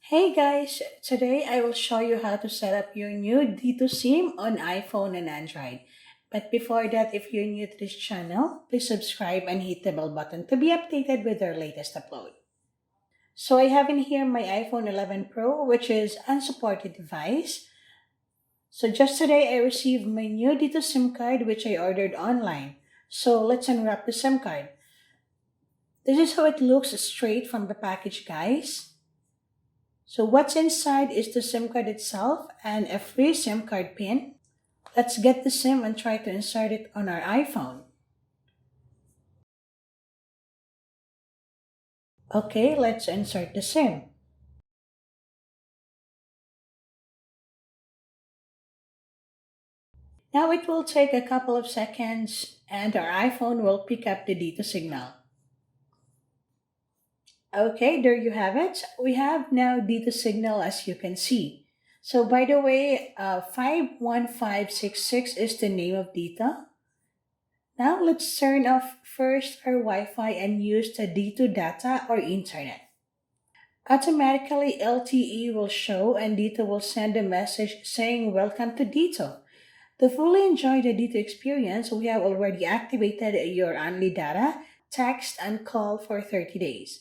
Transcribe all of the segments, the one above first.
Hey guys, today I will show you how to set up your new D2 SIM on iPhone and Android. But before that, if you're new to this channel, please subscribe and hit the bell button to be updated with our latest upload. So I have in here my iPhone 11 Pro, which is unsupported device. So just today I received my new D2 SIM card, which I ordered online. So let's unwrap the SIM card. This is how it looks straight from the package, guys. So what's inside is the SIM card itself and a free SIM card pin. Let's get the SIM and try to insert it on our iPhone. Okay, let's insert the SIM. Now it will take a couple of seconds and our iPhone will pick up the data signal. Okay, there you have it. We have now data signal as you can see. So by the way, 51566 is the name of data. Now let's turn off first our Wi-Fi and use the D2 data or internet. Automatically LTE will show and D2 will send a message saying welcome to D2. To fully enjoy the D2 experience, we have already activated your only data, text, and call for 30 days.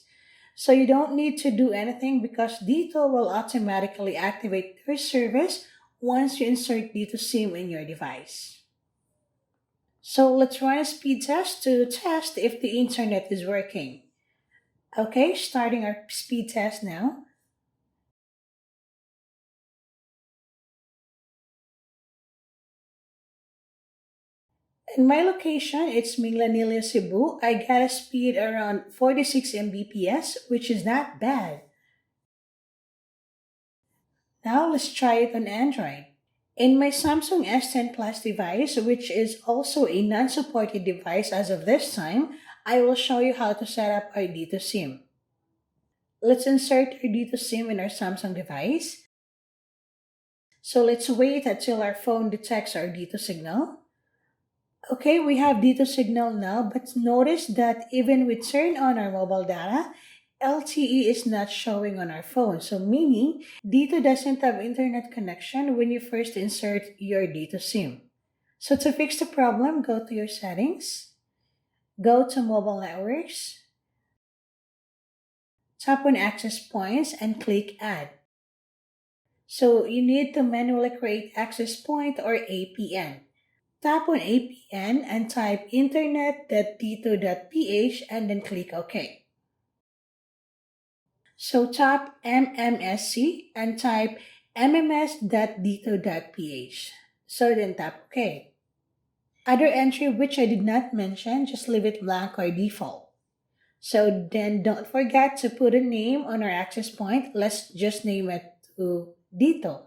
So you don't need to do anything because D2 will automatically activate your service once you insert D2 SIM in your device. So let's run a speed test to test if the internet is working. Okay, starting our speed test now. In my location, it's Minglanilla, Cebu. I got a speed around 46 Mbps, which is not bad. Now let's try it on Android. In my Samsung S10 Plus device, which is also a non-supported device as of this time, I will show you how to set up our D2 SIM. Let's insert our D2 SIM in our Samsung device. So let's wait until our phone detects our D2 signal. Okay, we have D2 signal now, but notice that even we turn on our mobile data, LTE is not showing on our phone. So meaning D2 doesn't have internet connection when you first insert your D2 SIM. So to fix the problem, go to your settings, go to mobile networks, tap on access points and click add. So you need to manually create access point or APN. Tap on APN and type internet.d2.ph and then click OK. So tap MMSC and type mms.d2.ph. So then tap OK. Other entry which I did not mention, just leave it blank or default. So then don't forget to put a name on our access point. Let's just name it to D2.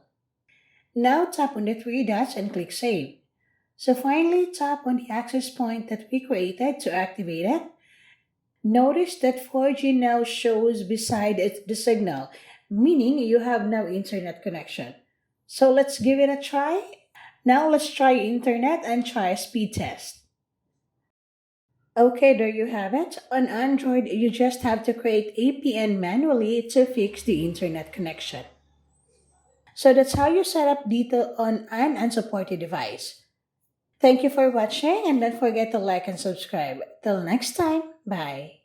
Now tap on the three dots and click Save. So finally, tap on the access point that we created to activate it. Notice that 4G now shows beside it the signal, meaning you have no internet connection. So let's give it a try. Now let's try internet and try a speed test. Okay, there you have it. On Android, you just have to create APN manually to fix the internet connection. So that's how you set up data on an unsupported device. Thank you for watching and don't forget to like and subscribe. Till next time, bye.